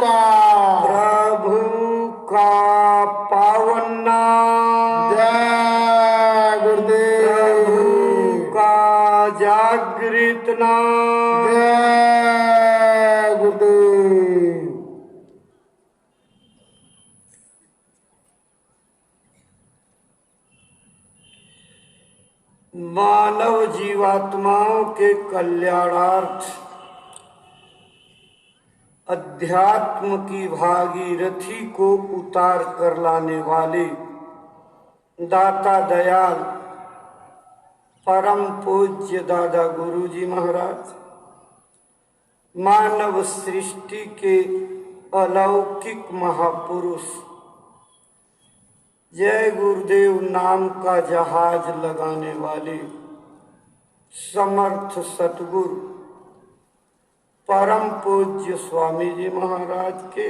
प्रभु का पावन नाम, जय गुरुदेव। प्रभु का जागृत नाम, जय गुरुदेव। मानव जीवात्माओं के कल्याणार्थ अध्यात्म की भागीरथी को उतार कर लाने वाले दाता दयाल परम पूज्य दादा गुरुजी महाराज मानव सृष्टि के अलौकिक महापुरुष जय गुरुदेव नाम का जहाज लगाने वाले समर्थ सतगुरु परम पूज्य स्वामी जी महाराज के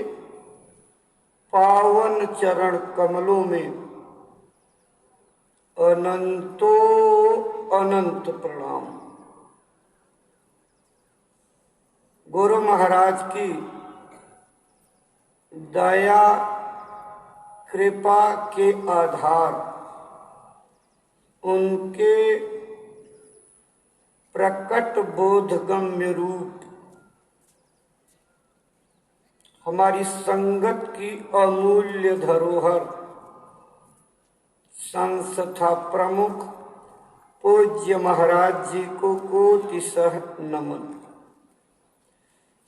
पावन चरण कमलों में अनंतो अनंत प्रणाम। गुरु महाराज की दया कृपा के आधार उनके प्रकट बोधगम्य रूप हमारी संगत की अमूल्य धरोहर संस्था प्रमुख पूज्य महाराज जी को कोटिशः नमन।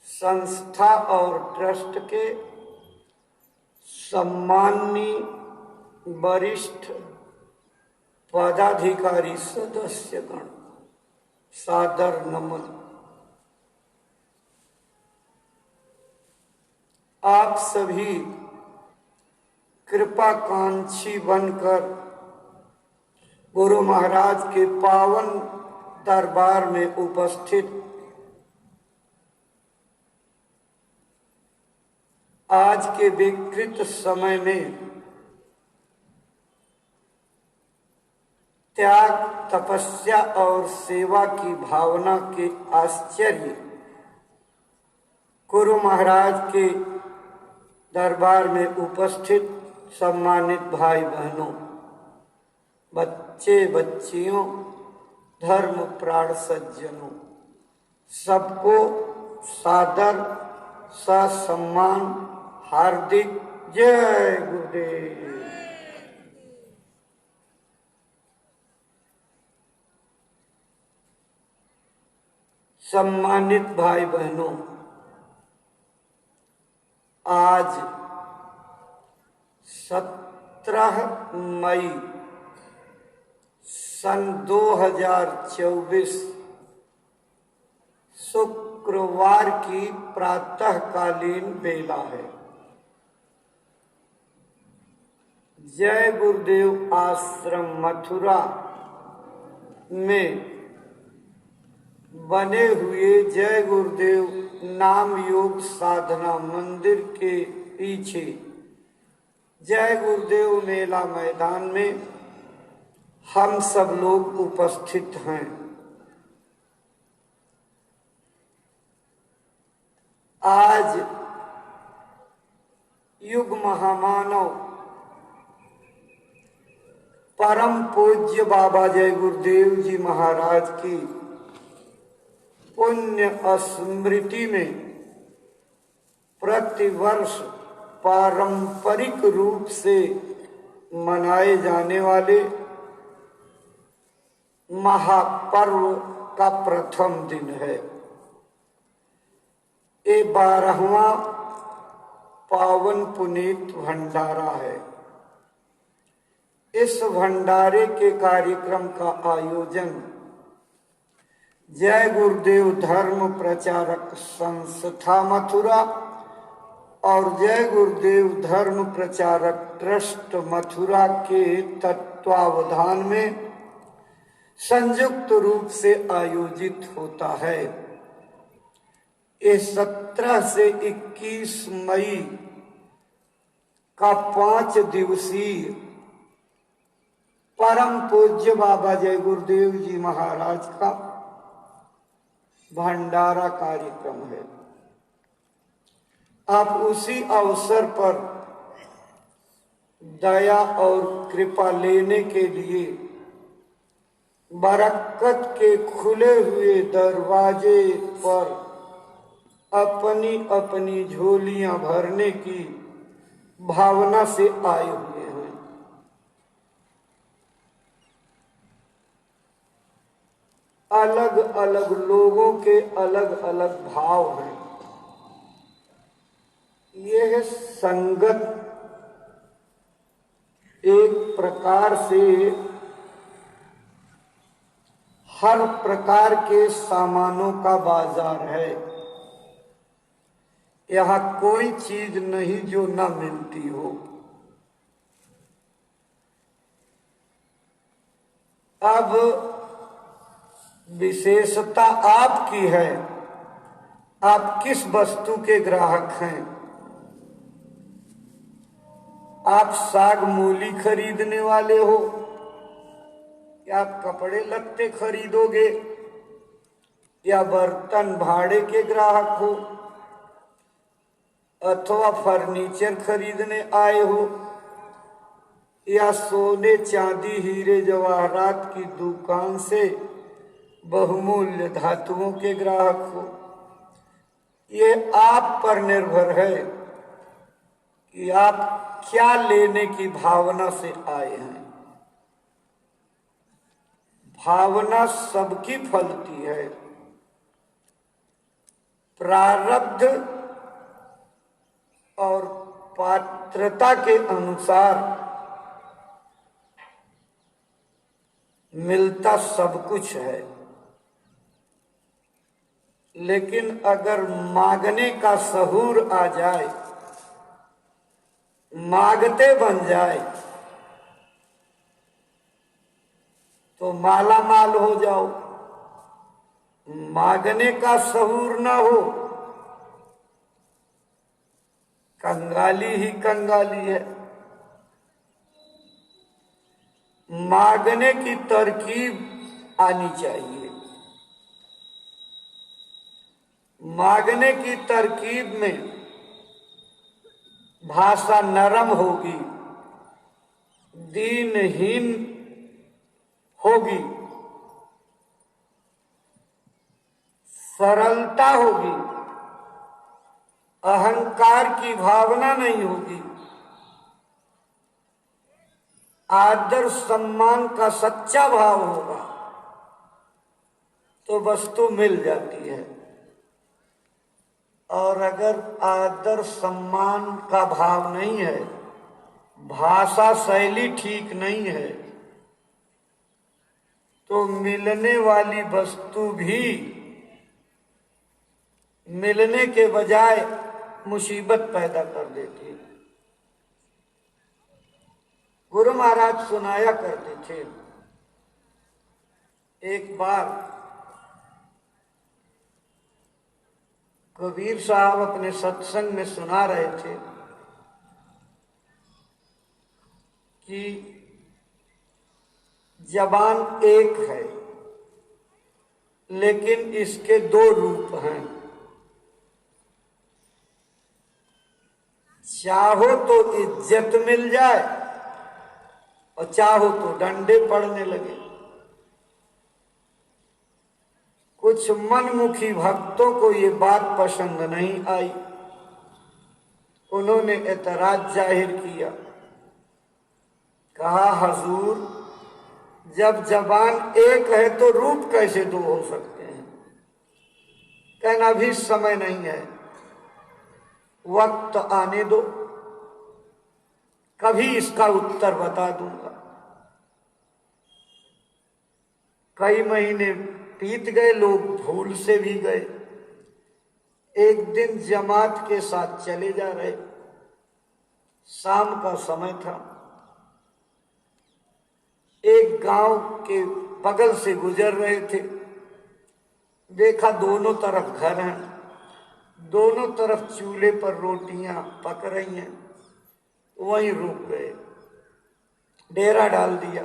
संस्था और ट्रस्ट के सम्माननीय वरिष्ठ पदाधिकारी सदस्यगण सादर नमन। आप सभी कृपाकांक्षी बनकर गुरु महाराज के पावन दरबार में उपस्थित आज के विकृत समय में त्याग तपस्या और सेवा की भावना के आश्चर्य गुरु महाराज के दरबार में उपस्थित सम्मानित भाई बहनों, बच्चे बच्चियों, धर्म प्राण सज्जनों, सबको सादर ससम्मान हार्दिक जय गुरुदेव। सम्मानित भाई बहनों, आज 17 मई सन 2024 शुक्रवार की प्रातःकालीन बेला है। जय गुरुदेव आश्रम मथुरा में बने हुए जय गुरुदेव नाम योग साधना मंदिर के पीछे जय गुरुदेव मेला मैदान में हम सब लोग उपस्थित हैं। आज युग महामानव परम पूज्य बाबा जय गुरुदेव जी महाराज की पुण्य स्मृति में प्रतिवर्ष पारंपरिक रूप से मनाए जाने वाले महापर्व का प्रथम दिन है। ये 12वां पावन पुनीत भंडारा है। इस भंडारे के कार्यक्रम का आयोजन जय गुरुदेव धर्म प्रचारक संस्था मथुरा और जय गुरुदेव धर्म प्रचारक ट्रस्ट मथुरा के तत्वावधान में संयुक्त रूप से आयोजित होता है। ये 17 से 21 मई का 5 दिवसीय परम पूज्य बाबा जय गुरुदेव जी महाराज का भंडारा कार्यक्रम है। आप उसी अवसर पर दया और कृपा लेने के लिए बरकत के खुले हुए दरवाजे पर अपनी अपनी झोलियां भरने की भावना से आए हुए हैं। अलग अलग लोगों के अलग अलग भाव हैं। यह संगत एक प्रकार से हर प्रकार के सामानों का बाजार है। यहाँ कोई चीज नहीं जो न मिलती हो। अब विशेषता आपकी है, आप किस वस्तु के ग्राहक हैं। आप साग मूली खरीदने वाले हो या आप कपड़े लत्ते खरीदोगे या बर्तन भाड़े के ग्राहक हो अथवा फर्नीचर खरीदने आए हो या सोने चांदी हीरे जवाहरात की दुकान से बहुमूल्य धातुओं के ग्राहक हो। ये आप पर निर्भर है कि आप क्या लेने की भावना से आए हैं। भावना सबकी फलती है। प्रारब्ध और पात्रता के अनुसार मिलता सब कुछ है, लेकिन अगर मांगने का सहूर आ जाए, मांगते बन जाए तो माला माल हो जाओ। मांगने का सहूर ना हो, कंगाली ही कंगाली है। मांगने की तरकीब आनी चाहिए। मांगने की तरकीब में भाषा नरम होगी, दीनहीन होगी, सरलता होगी, अहंकार की भावना नहीं होगी। आदर सम्मान का सच्चा भाव होगा तो वस्तु मिल जाती है। और अगर आदर सम्मान का भाव नहीं है, भाषा शैली ठीक नहीं है, तो मिलने वाली वस्तु भी मिलने के बजाय मुसीबत पैदा कर देती है। गुरु महाराज सुनाया करते थे, एक बार कबीर साहब अपने सत्संग में सुना रहे थे कि जबान एक है लेकिन इसके दो रूप हैं। चाहो तो इज्जत मिल जाए और चाहो तो डंडे पड़ने लगे। कुछ मनमुखी भक्तों को ये बात पसंद नहीं आई। उन्होंने एतराज जाहिर किया, कहा हजूर, जब जबान एक है तो रूप कैसे दो हो सकते हैं। कहना अभी समय नहीं है, वक्त आने दो, कभी इसका उत्तर बता दूंगा। कई महीने बीत गए, लोग भूल से भी गए। एक दिन जमात के साथ चले जा रहे, शाम का समय था। एक गांव के बगल से गुजर रहे थे, देखा दोनों तरफ घर हैं, दोनों तरफ चूल्हे पर रोटियां पक रही हैं। वहीं रुक गए, डेरा डाल दिया।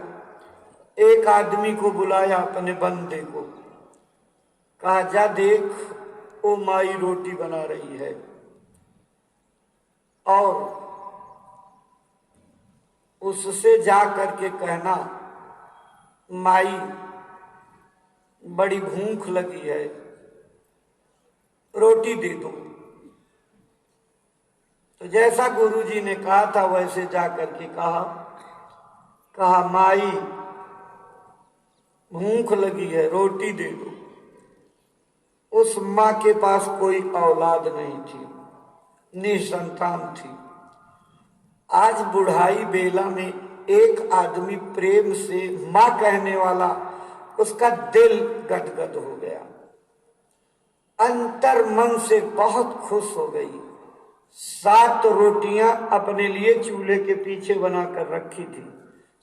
एक आदमी को बुलाया, अपने बंदे को, कहा जा देख, ओ माई रोटी बना रही है। और उससे जा करके कहना, माई बड़ी भूख लगी है, रोटी दे दो। तो जैसा गुरुजी ने कहा था वैसे जा करके कहा माई भूख लगी है, रोटी दे दो। उस माँ के पास कोई औलाद नहीं थी, निसंतान थी। आज बुढ़ाई बेला में एक आदमी प्रेम से माँ कहने वाला, उसका दिल गदगद हो गया, अंतर मन से बहुत खुश हो गई। 7 रोटियां अपने लिए चूल्हे के पीछे बनाकर रखी थी,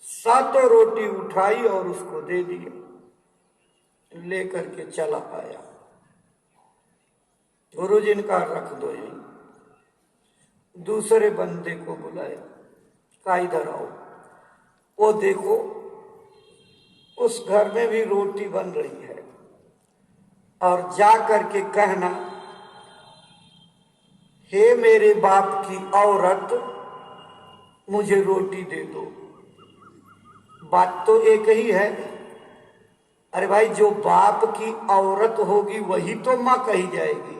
7 रोटी उठाई और उसको दे दी, लेकर के चला आया। गुरुजी ने कहा रख दो यहीं। दूसरे बंदे को बुलाया, कहा इधर आओ। वो देखो उस घर में भी रोटी बन रही है, और जा करके कहना, हे मेरे बाप की औरत मुझे रोटी दे दो। बात तो एक ही है। अरे भाई, जो बाप की औरत होगी वही तो माँ कही जाएगी,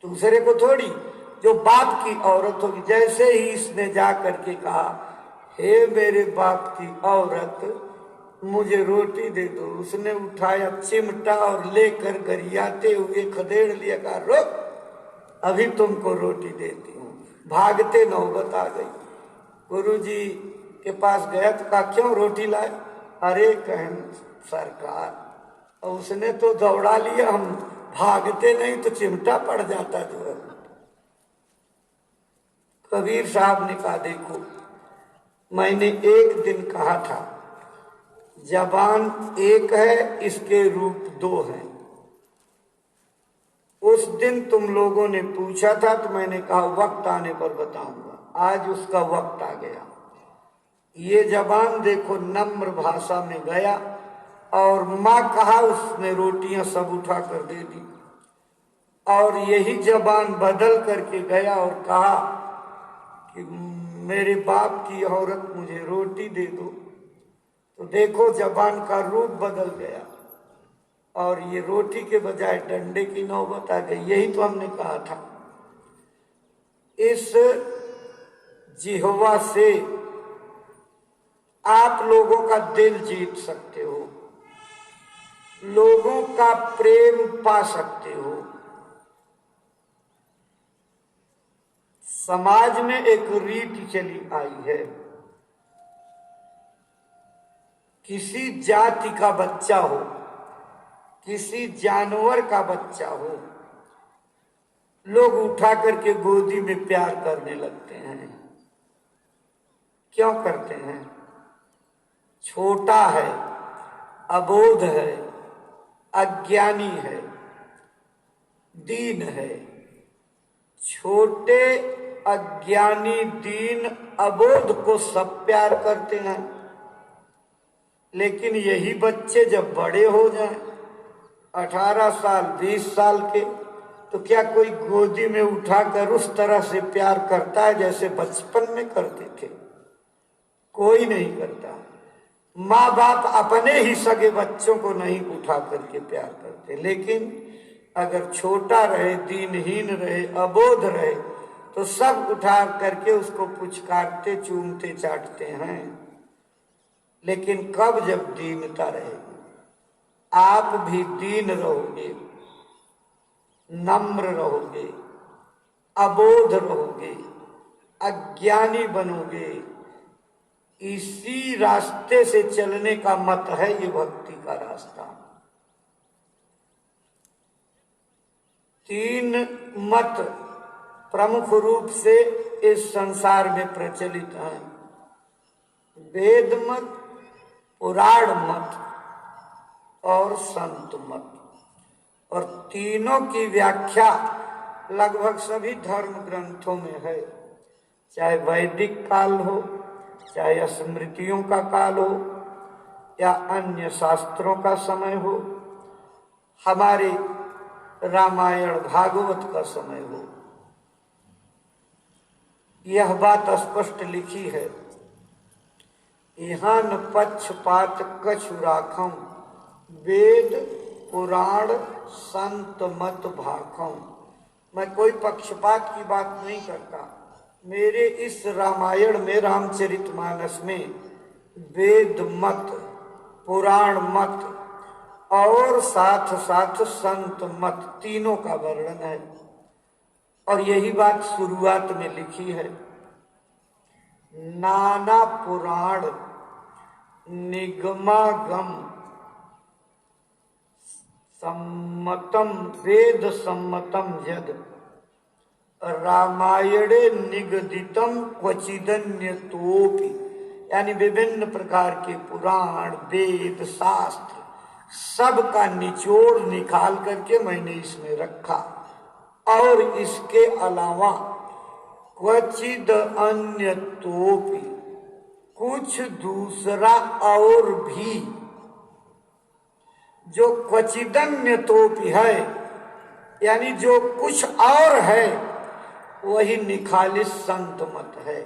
दूसरे को थोड़ी। जो बाप की औरत होगी, जैसे ही इसने जा करके कहा, हे मेरे बाप की औरत मुझे रोटी दे दो, उसने उठाया चिमटा और लेकर गरियाते हुए खदेड़ लिया, कहा रुक, अभी तुमको रोटी देती हूँ। भागते नौबत आ गई। गुरुजी के पास गया तो कहा क्यों रोटी लाए? अरे कहन सरकार, और उसने तो दौड़ा लिया, हम भागते नहीं तो चिमटा पड़ जाता जो है। कबीर साहब ने कहा देखो, मैंने एक दिन कहा था जबान एक है, इसके रूप 2 हैं। उस दिन तुम लोगों ने पूछा था तो मैंने कहा वक्त आने पर बताऊंगा। आज उसका वक्त आ गया। ये जबान देखो नम्र भाषा में गया और माँ कहा, उसने रोटियां सब उठा कर दे दी। और यही जबान बदल करके गया और कहा कि मेरे बाप की औरत मुझे रोटी दे दो। तो देखो जबान का रूप बदल गया और ये रोटी के बजाय डंडे की नौबत आ गई। यही तो हमने कहा था, इस जिह्वा से आप लोगों का दिल जीत सकते हो, लोगों का प्रेम पा सकते हो। समाज में एक रीत चली आई है, किसी जाति का बच्चा हो, किसी जानवर का बच्चा हो, लोग उठा करके गोदी में प्यार करने लगते हैं। क्यों करते हैं? छोटा है, अबोध है, अज्ञानी है, दीन है। छोटे अज्ञानी दीन अबोध को सब प्यार करते हैं, लेकिन यही बच्चे जब बड़े हो जाएं, 18 साल 20 साल के, तो क्या कोई गोदी में उठाकर उस तरह से प्यार करता है जैसे बचपन में करते थे? कोई नहीं करता। माँ बाप अपने ही सगे बच्चों को नहीं उठा करके प्यार करते, लेकिन अगर छोटा रहे, दीनहीन रहे, अबोध रहे, तो सब उठा करके उसको पुचकारते, चूमते, चाटते हैं। लेकिन कब? जब दीनता रहेगी। आप भी दीन रहोगे, नम्र रहोगे, अबोध रहोगे, अज्ञानी बनोगे। इसी रास्ते से चलने का मत है ये भक्ति का रास्ता। 3 मत प्रमुख रूप से इस संसार में प्रचलित हैं, वेद मत, पुराण मत और संत मत। और तीनों की व्याख्या लगभग सभी धर्म ग्रंथों में है, चाहे वैदिक काल हो, चाहे स्मृतियों का काल हो, या अन्य शास्त्रों का समय हो, हमारे रामायण भागवत का समय हो। यह बात स्पष्ट लिखी है, यहाँ न पक्षपात कछु राखम, वेद पुराण संत मत भाखम। मैं कोई पक्षपात की बात नहीं करता। मेरे इस रामायण में, रामचरितमानस में वेद मत, पुराण मत और साथ साथ संत मत तीनों का वर्णन है। और यही बात शुरुआत में लिखी है, नाना पुराण निगमागम सम्मतम वेद सम्मतम यद रामायणे निगदितम क्वचिदन्यतोपि। यानी विभिन्न प्रकार के पुराण, वेद, शास्त्र सबका निचोड़ निकाल करके मैंने इसमें रखा। और इसके अलावा क्वचिद अन्यतोपि, कुछ दूसरा और भी, जो क्वचिदन्यतोपि है, यानी जो कुछ और है, वही निखालिस संत मत है।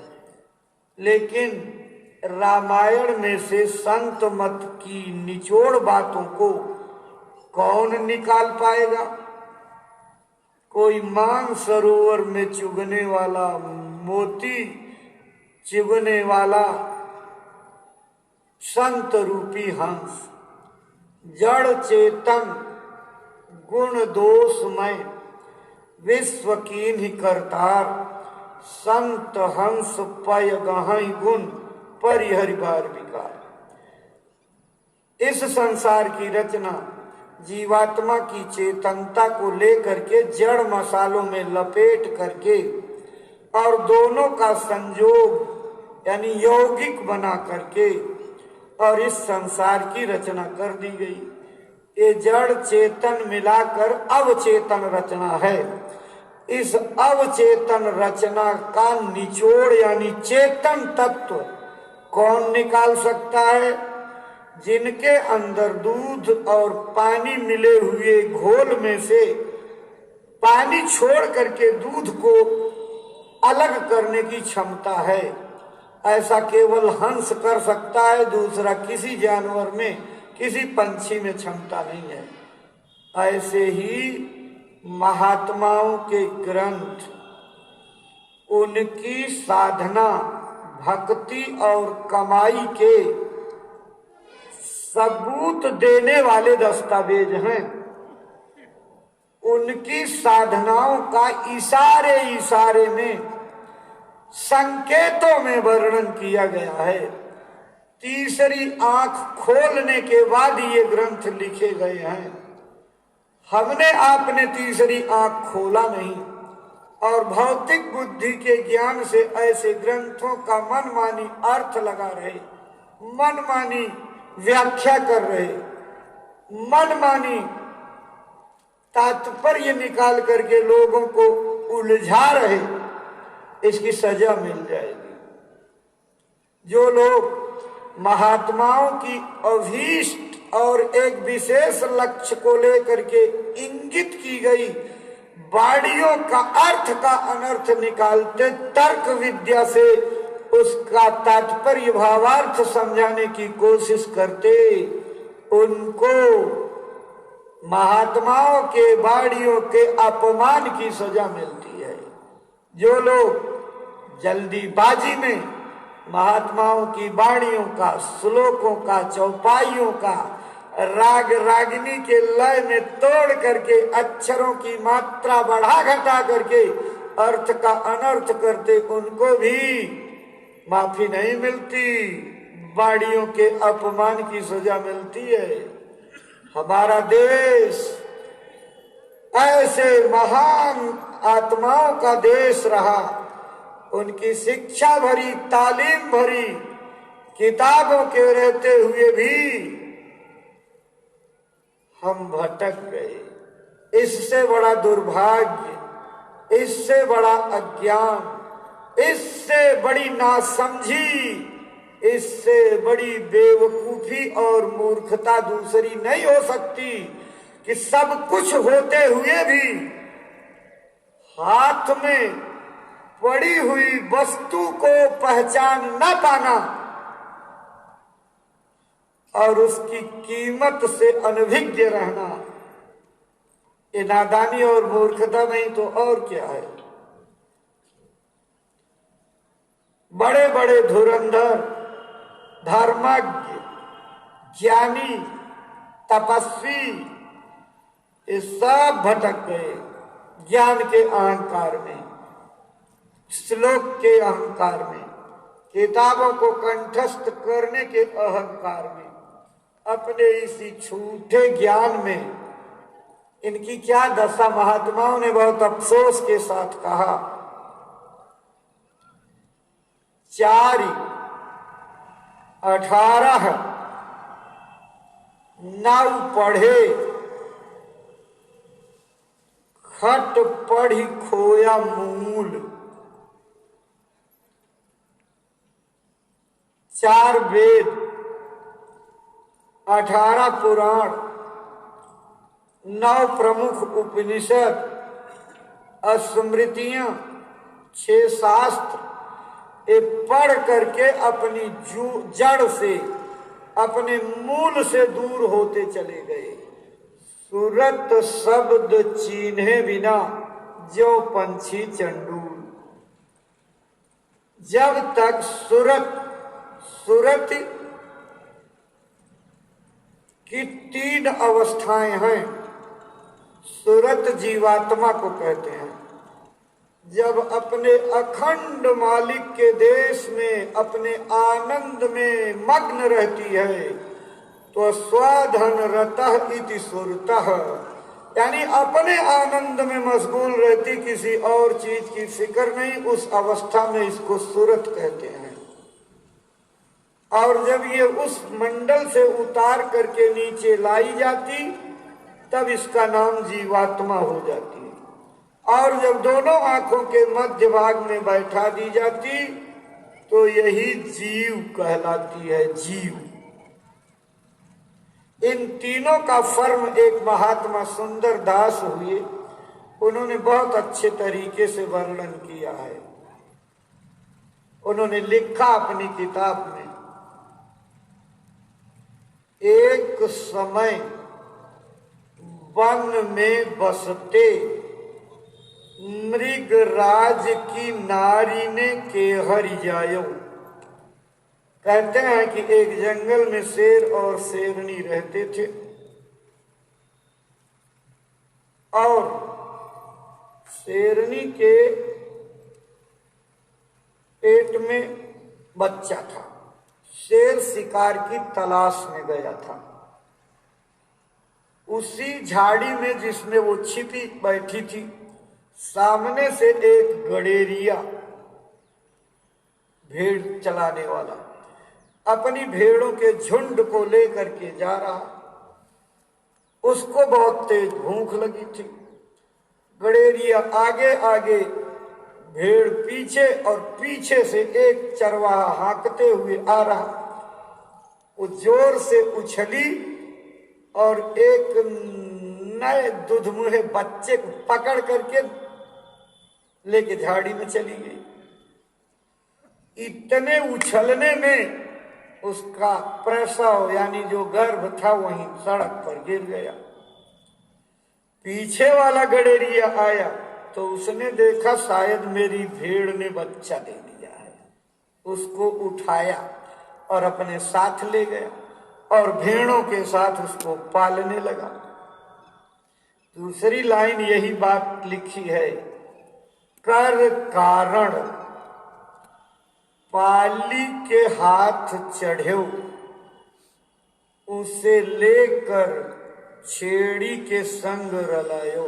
लेकिन रामायण में से संत मत की निचोड़ बातों को कौन निकाल पाएगा? कोई मान सरोवर में चुगने वाला, मोती चुगने वाला संत रूपी हंस, जड़ चेतन गुण दोषमय विश्व कीन्ही करतार, संत हंस पय गहई गुण परिहरि बार विकार। इस संसार की रचना जीवात्मा की चेतनता को लेकर के जड़ मसालों में लपेट करके और दोनों का संयोग यानी यौगिक बना करके और इस संसार की रचना कर दी गई। ये जड़ चेतन मिलाकर अवचेतन रचना है। इस अवचेतन रचना का निचोड़ यानी चेतन तत्व कौन निकाल सकता है? जिनके अंदर दूध और पानी मिले हुए घोल में से पानी छोड़ करके दूध को अलग करने की क्षमता है, ऐसा केवल हंस कर सकता है। दूसरा किसी जानवर में, किसी पंछी में क्षमता नहीं है। ऐसे ही महात्माओं के ग्रंथ, उनकी साधना, भक्ति और कमाई के सबूत देने वाले दस्तावेज हैं। उनकी साधनाओं का इशारे इशारे में, संकेतों में वर्णन किया गया है। तीसरी आंख खोलने के बाद ये ग्रंथ लिखे गए हैं। हमने आपने तीसरी आंख खोला नहीं और भौतिक बुद्धि के ज्ञान से ऐसे ग्रंथों का मनमानी अर्थ लगा रहे, मनमानी व्याख्या कर रहे, मनमानी तात्पर्य निकाल करके लोगों को उलझा रहे, इसकी सजा मिल जाएगी। जो लोग महात्माओं की अभीष्ट और एक विशेष लक्ष्य को लेकर के इंगित की गई वाणियों का अर्थ का अनर्थ निकालते, तर्क विद्या से उसका तात्पर्य भावार्थ समझाने की कोशिश करते, उनको महात्माओं के वाणियों के अपमान की सजा मिलती है। जो लोग जल्दीबाजी में महात्माओं की वाणियों का, श्लोकों का, चौपाइयों का राग रागिनी के लय में तोड़ करके अक्षरों की मात्रा बढ़ा घटा करके अर्थ का अनर्थ करते, उनको भी माफी नहीं मिलती, वाणियों के अपमान की सजा मिलती है। हमारा देश ऐसे महान आत्माओं का देश रहा। उनकी शिक्षा भरी, तालीम भरी किताबों के रहते हुए भी हम भटक गए। इससे बड़ा दुर्भाग्य, इससे बड़ा अज्ञान, इससे बड़ी नासमझी, इससे बड़ी बेवकूफी और मूर्खता दूसरी नहीं हो सकती कि सब कुछ होते हुए भी हाथ में पड़ी हुई वस्तु को पहचान न पाना और उसकी कीमत से अनभिज्ञ रहना, ये नादानी और मूर्खता नहीं तो और क्या है। बड़े बड़े धुरंधर, धर्मज्ञ, ज्ञानी, तपस्वी, ये सब भटक गए ज्ञान के अहंकार में, श्लोक के अहंकार में, किताबों को कंठस्थ करने के अहंकार में, अपने इसी झूठे ज्ञान में। इनकी क्या दशा, महात्माओं ने बहुत अफसोस के साथ कहा, 4-18 9 पढ़े, खट पढ़ी खोया मूल। 4 वेद, 18 पुराण, 9 प्रमुख उपनिषद, स्मृतियां, 6 शास्त्र, ये पढ़ करके अपनी जड़ से, अपने मूल से दूर होते चले गए। सूरत शब्द चीन्हे बिना जो पंछी चंडूल। जब तक सूरत की 3 अवस्थाएं हैं। सूरत जीवात्मा को कहते हैं। जब अपने अखंड मालिक के देश में अपने आनंद में मग्न रहती है तो स्वधन रतः इति सुरतः, यानी अपने आनंद में मशगूल रहती, किसी और चीज की फिक्र नहीं, उस अवस्था में इसको सूरत कहते हैं। और जब ये उस मंडल से उतार करके नीचे लाई जाती तब इसका नाम जीवात्मा हो जाती है। और जब दोनों आंखों के मध्य भाग में बैठा दी जाती तो यही जीव कहलाती है, जीव। इन तीनों का फर्म एक महात्मा सुंदर दास हुए, उन्होंने बहुत अच्छे तरीके से वर्णन किया है। उन्होंने लिखा अपनी किताब में, एक समय वन में बसते मृगराज की नारी ने केहर जायो। कहते हैं कि एक जंगल में शेर और शेरनी रहते थे और शेरनी के पेट में बच्चा था। शेर शिकार की तलाश में गया था। उसी झाड़ी में जिसमें वो छिपी बैठी थी, सामने से एक गडेरिया, भेड़ चलाने वाला, अपनी भेड़ों के झुंड को लेकर के जा रहा। उसको बहुत तेज भूख लगी थी। गडेरिया आगे आगे, भेड़ पीछे, और पीछे से एक चरवाहा हाँकते हुए आ रहा। वो जोर से उछली और एक नए दुधमुहे बच्चे को पकड़ करके लेके झाड़ी में चली गई। इतने उछलने में उसका प्रसव यानी जो गर्भ था वहीं सड़क पर गिर गया। पीछे वाला गडेरिया आया तो उसने देखा शायद मेरी भेड़ ने बच्चा दे दिया है। उसको उठाया और अपने साथ ले गया और भेड़ों के साथ उसको पालने लगा। दूसरी लाइन यही बात लिखी है, कर कारण पाली के हाथ चढ़ो, उसे लेकर छेड़ी के संग रलायो।